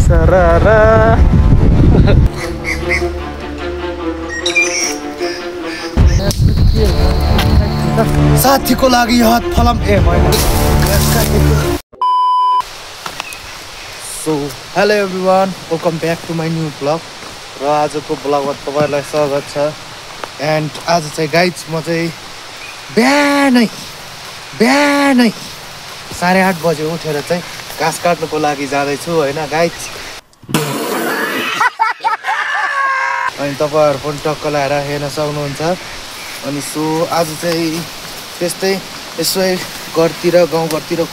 सरारा साथीको लागि हात फलाम ए मैले सो hello everyone welcome back to my new blog र आजको ब्लगमा तपाईँहरूलाई स्वागत छ एन्ड आज चाहिँ गाइज म चाहिँ बिहानै 8:30 बजे उठेर चाहिँ घाँस काट्नुको लागि जाँदैछु होइन गाइज अनि तपाईँहरू पनि टक्क लगाएर हेर्न सक्नुहुन्छ अनि सो आज चाहिँ त्यस्तै यसो घरतिर गाउँघरतिर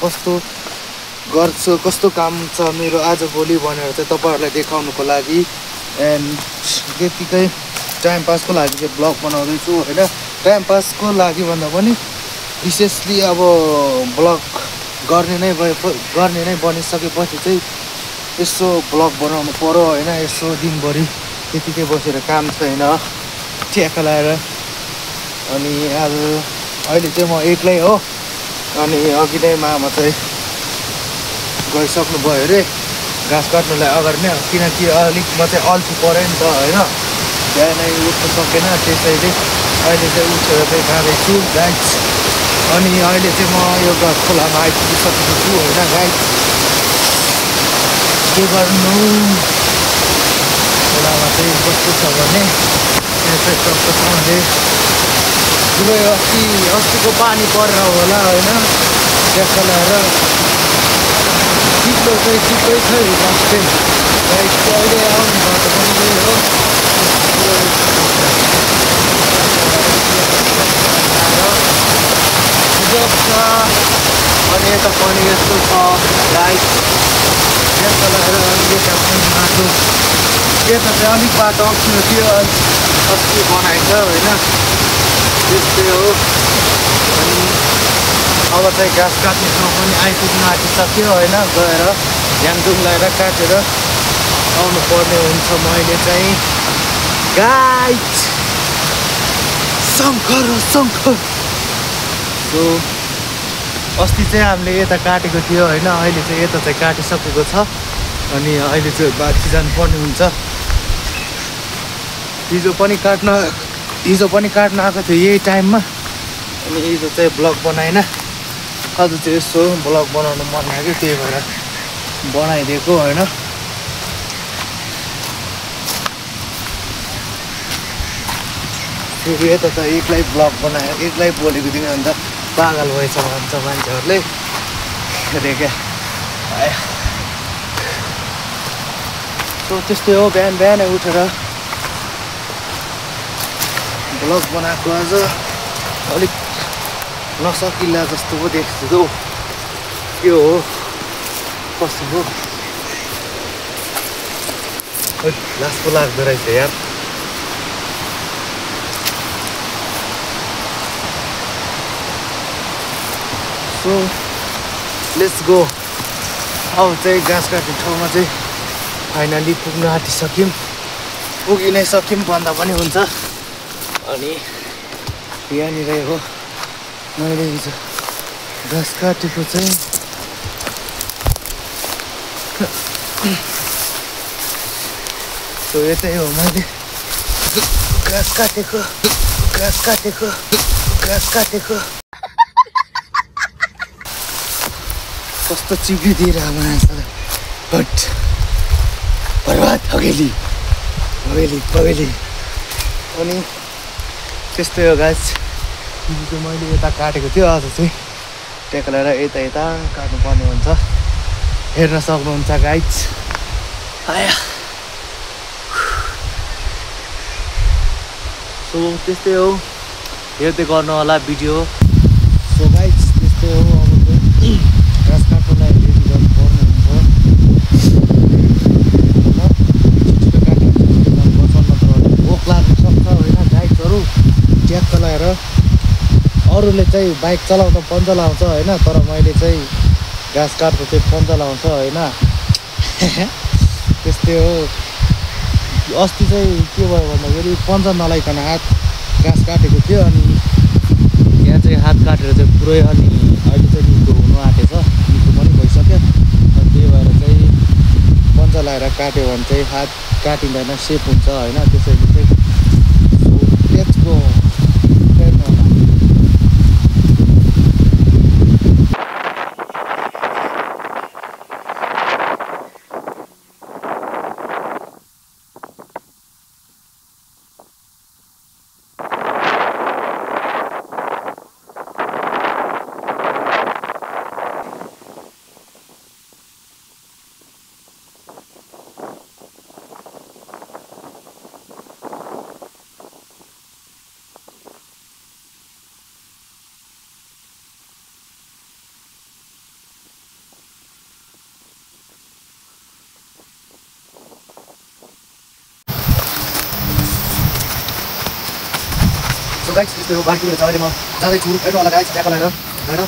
कस्तो काम छ मेरो आज भोलि भनेर चाहिँ तपाईँहरूलाई देखाउनुको लागि एन्ड त्यतिकै टाइम पासको लागि चाहिँ ब्लग बनाउँदैछु होइन टाइम पासको लागि भन्दा पनि विशेषली अब ब्लग गर्ने नै बनिसकेपछि चाहिँ यसो ब्लग बनाउनु पर्यो होइन यसो दिनभरि त्यतिकै बसेर काम छैन ठ्याक्क लगाएर अनि आज अहिले चाहिँ म एक्लै हो अनि अघि नै मामा चाहिँ गइसक्नु भयो अरे घाँस काट्नुलाई अगाडि नै किनकि अलिक म चाहिँ अल्छी परेँ नि त होइन बिहानै उठ्नु सकेन त्यसैले अहिले चाहिँ उठेर चाहिँ जाँदैछु गाइज अनि अहिले चाहिँ म यो खोलामा आइपुगिसकेको छु होइन गाइज के गर्नु खोलामा चाहिँ कस्तो छ भने यहाँ चाहिँ टक्कसँगले ठुलो अस्तिको पानी परेर होला होइन ट्याक्क लगाएर चिप्लो चाहिँ चिप्लै छ लास्टै गाइड अहिले आउनु बाटो पनि त्यही हो अनि यता पनि यस्तो छ गाइड ट्याक्क लगाएर यता पनि बाटो यता चाहिँ अलिक बाटो अप्ठ्यारो थियो अस्ति बनाएको छ होइन त्यस्तै हो अनि अब चाहिँ घाँस काट्ने ठाउँ पनि आइपुग्न आँटिसक्यो होइन गएर झ्याङझुङ लगाएर काटेर आउनु पर्ने हुन्छ मैले चाहिँ गाइड शङ्कर सो अस्ति चाहिँ हामीले यता काटेको थियो होइन अहिले चाहिँ यता चाहिँ काटिसकेको छ अनि अहिले चाहिँ बाँची जानुपर्ने हुन्छ हिजो पनि काट्न आएको थियो यही टाइममा अनि हिजो चाहिँ ब्लग बनाएन आज चाहिँ यसो ब्लग बनाउनु मन लाग्यो त्यही भएर बनाइदिएको होइन फेरि यता त एक्लै ब्लग बनायो एक्लै बोलेको दिन अन्त पागल भएछ भन्छ मान्छेहरूले क्या सो त्यस्तै हो बिहानै उठेर ब्लग बनाएको आज अलिक नसकिला जस्तो पो देख्छु के हो कस्तो हो लास पो लाग्दो रहेछ यार सो लेट्स गो अब चाहिँ घाँस काट्ने ठाउँमा चाहिँ फाइनली पुग्न आँटिसक्यौँ पुगि नै सक्यौँ भन्दा पनि हुन्छ अनि यहाँनिर हो मैले हिजो घाँस काटेको चाहिँ सो यतै हो मैले घाँस काटेको कस्तो चिप्लिदिएर मान्छेलाई बट बर्बाद भगेली अनि त्यस्तै हो गाइस हिजो मैले यता काटेको थियो आज चाहिँ ट्याक्क लगाएर यता काट्नुपर्ने हुन्छ हेर्न सक्नुहुन्छ गाइस सो त्यस्तै हो हेर्दै गर्नु होला भिडियो सो गाइस त्यस्तै हो अब चाहिँ घाँस काट्नुलाई रेडी गर्नुपर्ने हुन्छ भोक लाग्नु सक्छ होइन गाइसहरू ट्याक्क लगाएर अरूले चाहिँ बाइक चलाउँदा पन्जा लाउँछ होइन तर मैले चाहिँ घाँस काट्दा चाहिँ पन्जा लाउँछ होइन त्यस्तै हो अस्ति चाहिँ के भयो भन्दाखेरि पन्जा नलाइकन घाँस काटेको थियो अनि यहाँ चाहिँ हात काटेर चाहिँ पुरै अनि अहिले चाहिँ निको हुनु आँटेछ निको पनि भइसक्यो अनि त्यही भएर चाहिँ पन्जा लगाएर काट्यो भने चाहिँ हात काटिँदैन, सेप हुन्छ होइन। त्यसैले चाहिँ लेट्स गो। So guys, यस्तो हो बाँकी छ। अहिले म जाँदैछु हेर्नु होला गाइस, ट्याकल लगाएर होइन।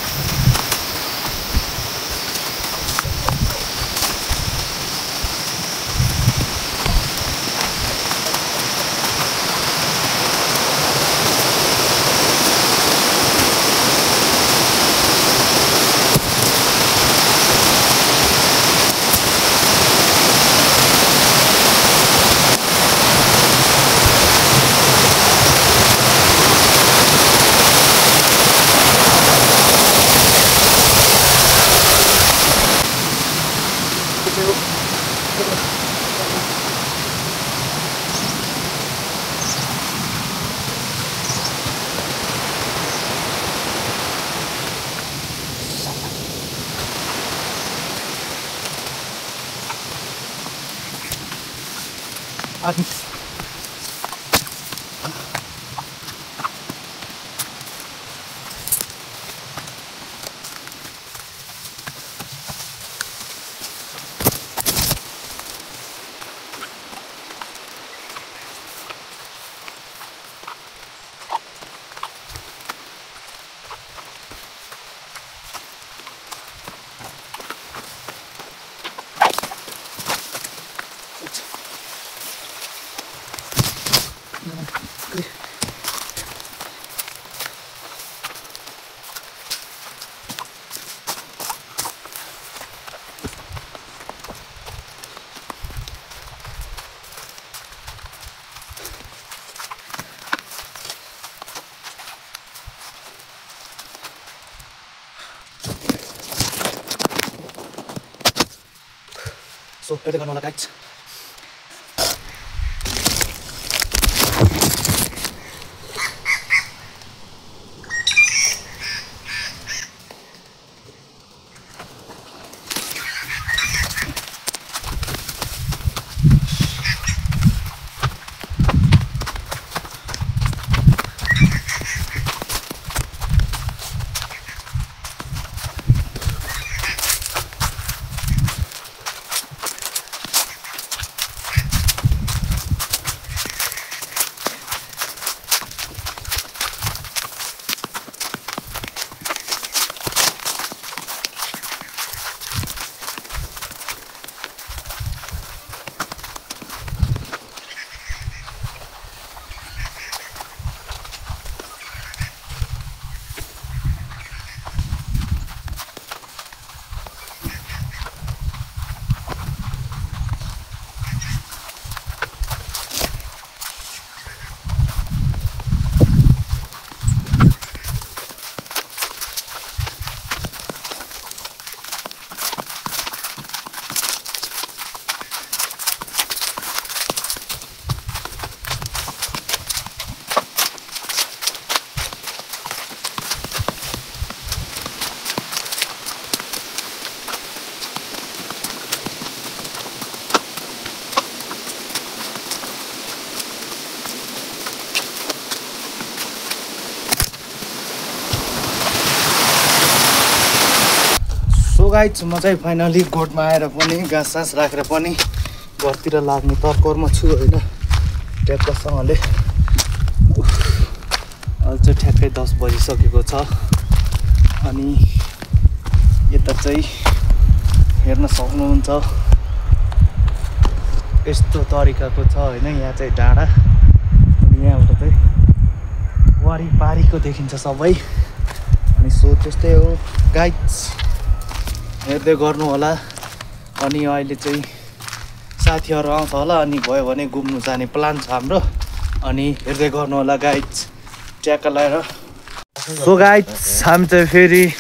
So हेर्दै गर्नु होला गाइस। गाइस म चाहिँ फाइनली गोठमा आएर पनि घाँस सास राखेर पनि घरतिर लाग्ने तर्करमा छु होइन। ट्याक्कसँगले अहिले चाहिँ ठ्याक्कै 10 बजिसकेको छ। अनि यता चाहिँ हेर्न सक्नुहुन्छ यस्तो तरिकाको छ होइन। यहाँ चाहिँ डाँडा अनि यहाँबाट चाहिँ वारिपारिको देखिन्छ सबै। अनि सो त्यस्तै हो गाइस, हेर्दै गर्नु होला। अनि अहिले चाहिँ साथीहरू आउँछ होला अनि भयो भने घुम्नु जाने प्लान छ हाम्रो अनि हेर्दै गर्नु होला गाइज ट्याक्क लगाएर सो गाइज हामी चाहिँ फेरि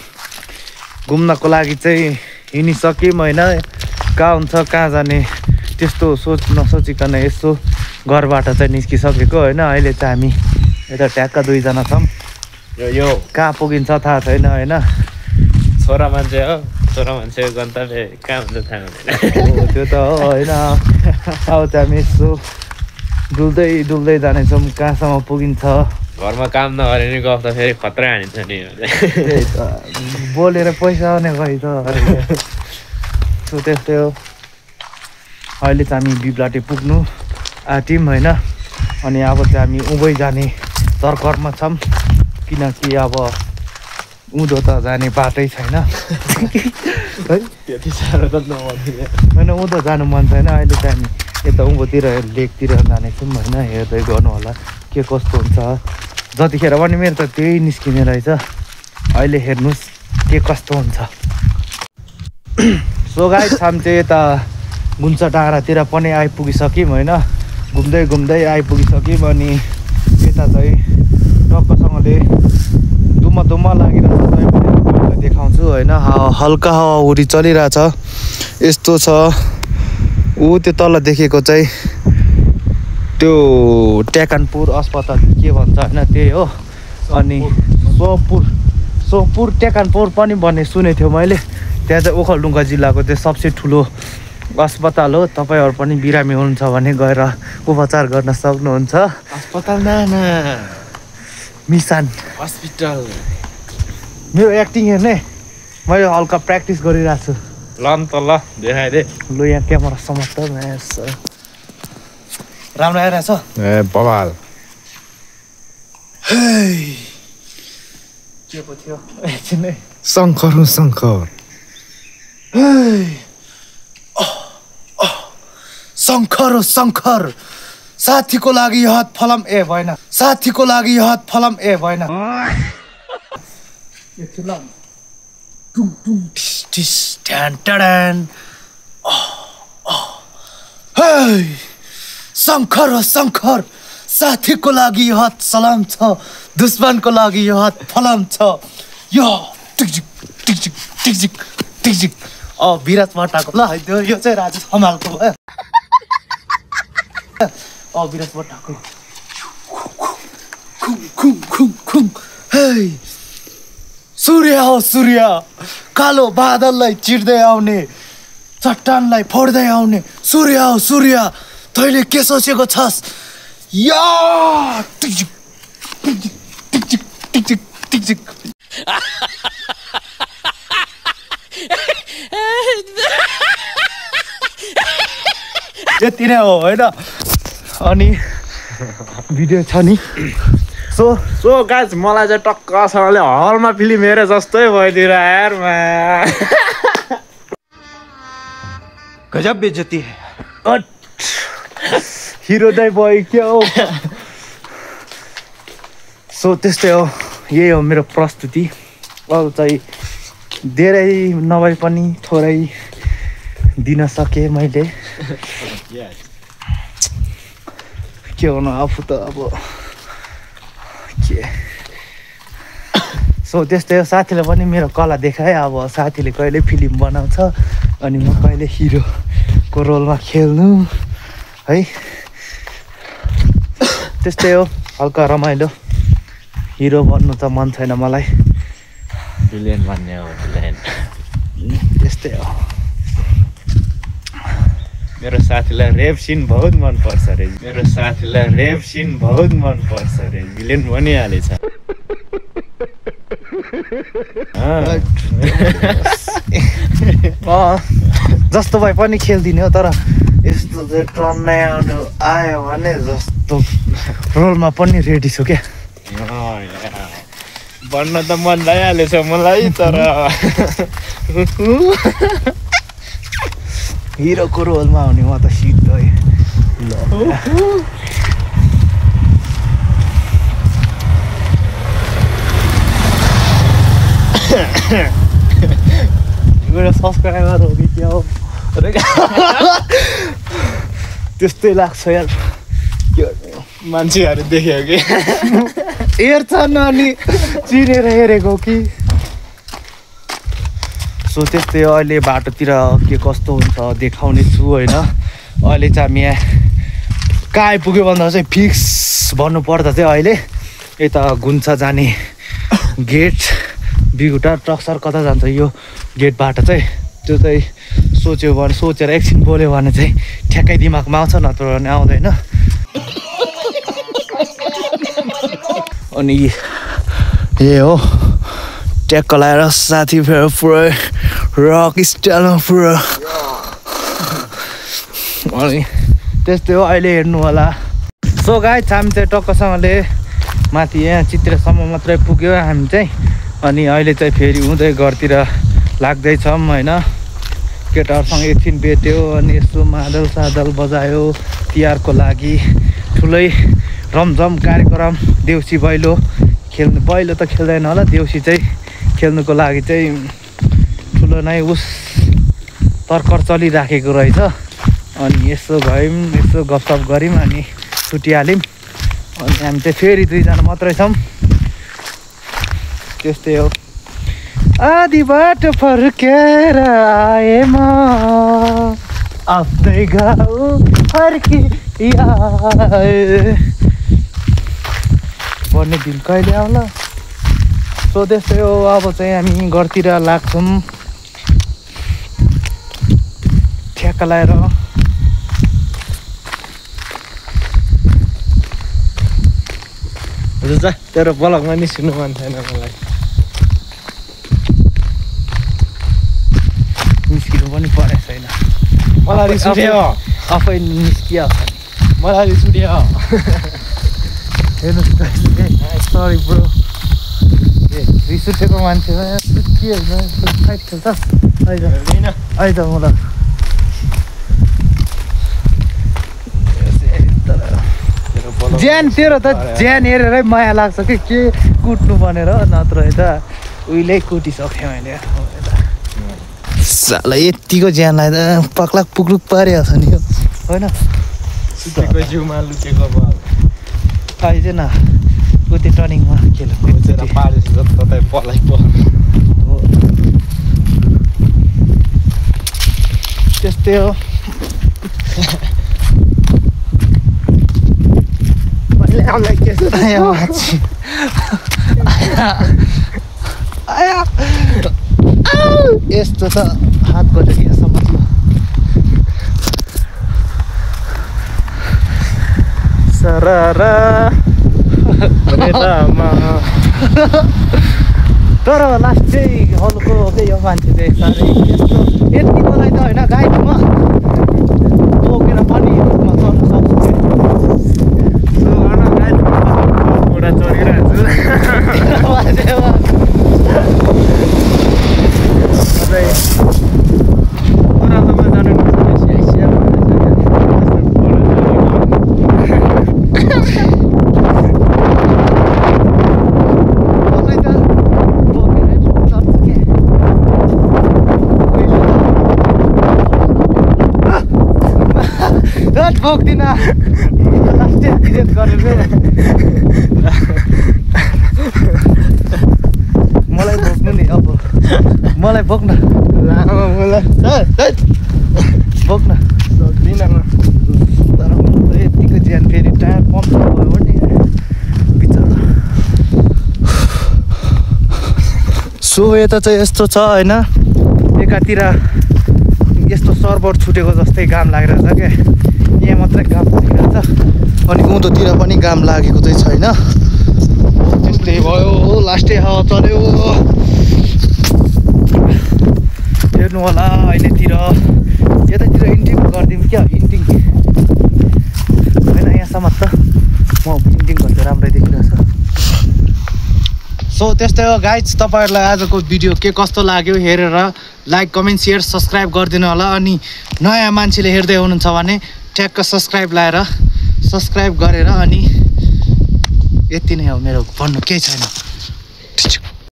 घुम्नको लागि चाहिँ हिँडिसक्यौँ होइन कहाँ हुन्छ कहाँ जाने त्यस्तो सोच नसोचिकन यसो घरबाट चाहिँ निस्किसकेको होइन अहिले चाहिँ हामी यता ट्याक्क 2 जना छौँ यो कहाँ पुगिन्छ थाहा छैन होइन छोरा मान्छे हो छोरा मान्छेको गन्तव्य कहाँ हुन्छ थाहा हुँदैन त्यो त हो होइन अब चाहिँ हामी यसो डुल्दै जानेछौँ कहाँसम्म पुगिन्छ घरमा काम नगरे नि गफ त फेरि खतरा हानिन्छ नि बोलेर पैसा आउने गरी त सो त्यस्तै हो अहिले चाहिँ हामी बिब्लाटे पुग्नु आँट्यौँ होइन अनि अब चाहिँ हामी उँभै जाने तर्करमा छौँ किनकि अब उँधो त जाने बाटै छैन है त्यति साह्रो त नभन्दिनँ होइन उँधो जानु मन छैन अहिले चाहिँ हामी यता उँभोतिर लेकतिर जानेछौँ होइन हेर्दै गर्नु होला के कस्तो हुन्छ जतिखेर पनि मेरो त त्यही निस्किने रहेछ अहिले हेर्नुहोस् के कस्तो हुन्छ सो गाइस हामी चाहिँ यता गुन्च डाँडातिर पनि आइपुगिसक्यौँ होइन घुम्दै आइपुगिसक्यौँ अनि यता चाहिँ टक्कसँगले धुम्म लागिरहेछ तपाईँ पनि तपाईँलाई देखाउँछु होइन हल्का हावाहुरी चलिरहेछ यस्तो छ ऊ त्यो तल देखेको चाहिँ त्यो ट्याकानपुर अस्पताल के भन्छ होइन त्यही हो अनि सोपुर ट्याकानपुर पनि भन्ने सुनेको थियो मैले त्यहाँ चाहिँ ओखलढुङ्गा जिल्लाको त्यो सबसे ठुलो अस्पताल हो तपाईँहरू पनि बिरामी हुनुहुन्छ भने गएर उपचार गर्न सक्नुहुन्छ अस्पताल नाना मिसान हस्पिटल मेरो एक्टिङ हेर्ने मैले हल्का प्र्याक्टिस गरिरहेको छु ल नि त ल देखाइदे लु यहाँ क्यामेरा समात्छ राम्रो आइरहेछ ए बवाल के पो थियो एकछिन है शङ्कर शङ्कर साथीको लागि यो हात फलाम ए भएन साथीको लागि यो हात फलाम ए भएन एकछिन ल टुङ टुङ टिस टिस ट्यान ट्यान शङ्कर साथीको लागि यो हात सलाम छ दुश्मनको लागि यो हात फलाम छ यो टिकजिक टिकजिक टिकजिक टिकजिक विराज भट्टाको ल त्यो यो चाहिँ राजेश हमालको भयो विराज भट्टाको सूर्य कालो बादललाई चिर्दै आउने चट्टानलाई फोड्दै आउने सूर्य तैँले के सोचेको छस् या टिकजिक टिकजिक टिकजिक टिकजिक टिकजिक यति नै हो होइन अनि भिडियो छ नि सो गाइस मलाई चाहिँ टक्कसँगले हलमा फिल्म हेरे जस्तै भइदिएर यारमा गजब बेइज्जती है हिरो दाइ भयो क्या हो सो त्यस्तै हो यही हो मेरो प्रस्तुति अब चाहिँ धेरै नभए पनि थोरै दिन सकेँ मैले के हुनु आफू त अब के सो त्यस्तै हो साथीले पनि मेरो कला देखाएँ अब साथीले कहिले फिल्म बनाउँछ अनि म कहिले हिरोको रोलमा खेल्नु है त्यस्तै हो हल्का रमाइलो हिरो बन्नु त मन छैन मलाई भिलेन भन्ने हो भिलेन त्यस्तै हो मेरो साथीलाई रेप सिन बहुत मन पर्छ रे भिलेन भनिहालेछ जस्तो भए पनि खेल्दिने हो तर यस्तो चाहिँ टन्नै आउनु आयो भने जस्तो रोलमा पनि रेडी छु क्या बन्न त मन लागिहालेछ मलाई तर हिरोको रोलमा आउने म त सिधै मेरो सब्सक्राइबर हो कि क्या हो त्यस्तै लाग्छ यार मान्छेहरू देख्यो कि हेर्छन् अनि चिनेर हेरेको कि सो त्यस्तै अहिले बाटोतिर के कस्तो हुन्छ देखाउने छु होइन अहिले चाहिँ हामी यहाँ कहाँ आइपुग्यो भन्दा चाहिँ फिक्स भन्नुपर्दा चाहिँ अहिले यता गुन्चा जाने गेट बिगुटा ट्रक्सर कता जान्छ यो गेटबाट चाहिँ त्यो चाहिँ सोचेर एकछिन बोल्यो भने चाहिँ ठ्याक्कै दिमागमा आउँछ नत्र भने आउँदैन अनि ए हो ट्याक्क लाएर साथी फेरि पुरै रक स्टाइलमा पुरा अनि त्यस्तै हो अहिले हेर्नु होला सो गाइस हामी चाहिँ टक्कसँगले माथि यहाँ चित्रेसम्म मात्रै पुग्यो हामी चाहिँ अनि अहिले चाहिँ फेरि उँधै घरतिर लाग्दैछौँ होइन केटाहरूसँग एकछिन भेट्यो अनि यसो मादल सादल बजायो तिहारको लागि ठुलै रमझम कार्यक्रम देउसी भैलो खेल्नु भैलो त खेल्दैन होला देउसी चाहिँ खेल्नुको लागि चाहिँ ठुलो नै तर्कर चलिराखेको रहेछ अनि यसो गयौँ यसो गफसफ गऱ्यौँ अनि छुटिहाल्यौँ अनि हामी चाहिँ फेरि 2 जना मात्रै छौँ त्यस्तै हो आधी बाटो फर्केर आए म आफ्नै गाउँ फर्किआए भन्ने दिन कहिले आउला सो त्यस्तै हो अब चाहिँ हामी घरतिर लाग्छौँ ठ्याक्क लाएर जा तेरो ब्लगमा निस्किनु मन छैन मलाई निस्किनु पनि परेको छैन मलाई रिस उठ्यो आफै निस्किहाल्छ मलाई रिस उठ्यो हेर्नुहोस् सरी ब्रो रिस उठेको मान्छेमा के फाइट खेल्छ आइज मलाई ज्यान तेरो त ज्यान हेरेरै माया लाग्छ कि के कुट्नु भनेर नत्र यता उहिले कुटिसक्यो मैले साला यतिको ज्यानलाई त पक्लाक पुक्लुक पारिहाल्छ नि होइन सुतेको जिउमा लुकेको बल आइज न कुटे टर्निङमा खेल्नु पारेछ जता पलाइ त्यस्तै हो यस्तो त हात बजेको यहाँसम्म सररा तर लास्ट चाहिँ हल्को यो मान्छे चाहिँ साह्रै यस्तो यतिकोलाई त होइन गाडीमा बोकेर पनि चल्नु सक्छु घोडा चढिरहेको बोक्दिन लास्ट एक्सिडेन्ट गरेर मलाई बोक्नु नि अब मलाई बोक्न बोक्न सक्दिनँ म तर यतिको ज्यान फेरि टायर पम्प भयो भने बिचरा सो यता चाहिँ यस्तो छ होइन एकातिर यस्तो सर्भर छुटेको जस्तै घाम लागिरहेछ क्या यहाँ मात्रै घाम लागिरहेछ अनि उँधोतिर पनि घाम लागेको चाहिँ छैन त्यस्तै भयो लास्टै हावा चल्यो हेर्नु होला अहिलेतिर यतातिर इन्टिङ गरिदिउँ क्या इन्टिङ होइन यहाँसम्म त म इन्टिङ गर्दा राम्रै देखिरहेछ सो त्यस्तै हो गाइज तपाईँहरूलाई आजको भिडियो के कस्तो लाग्यो हेरेर लाइक कमेन्ट सेयर सब्सक्राइब गरिदिनु होला अनि नयाँ मान्छेले हेर्दै हुनुहुन्छ भने ठ्याक्क सब्सक्राइब गरेर अनि यति नै हो मेरो भन्नु केही छैन